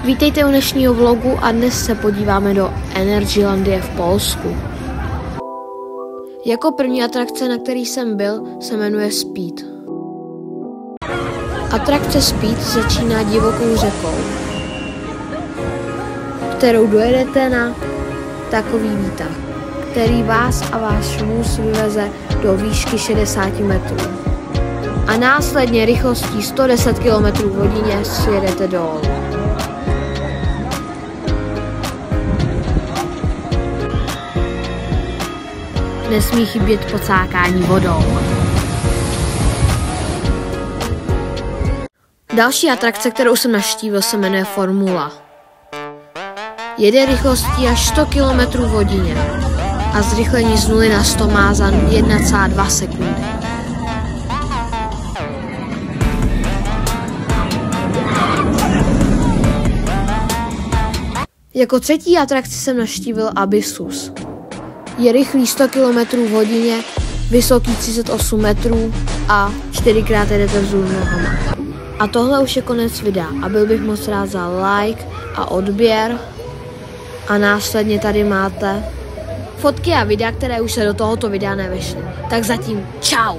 Vítejte u dnešního vlogu a dnes se podíváme do Energylandie v Polsku. Jako první atrakce, na který jsem byl, se jmenuje Speed. Atrakce Speed začíná divokou řekou, kterou dojedete na takový výtah, který vás a váš vůz vyveze do výšky 60 metrů. A následně rychlostí 110 km/h sjedete dolů. Nesmí chybět pocákání vodou. Další atrakce, kterou jsem navštívil, se jmenuje Formula. Jede rychlostí až 100 km/h a zrychlení z 0 na 100 má za 1,2 sekundy. Jako třetí atrakci jsem navštívil Abyssus. Je rychlý 100 km/h, vysoký 38 metrů a 4krát jedete vzhůru nohama. A tohle už je konec videa a byl bych moc rád za like a odběr. A následně tady máte fotky a videa, které už se do tohoto videa nevešly. Tak zatím čau!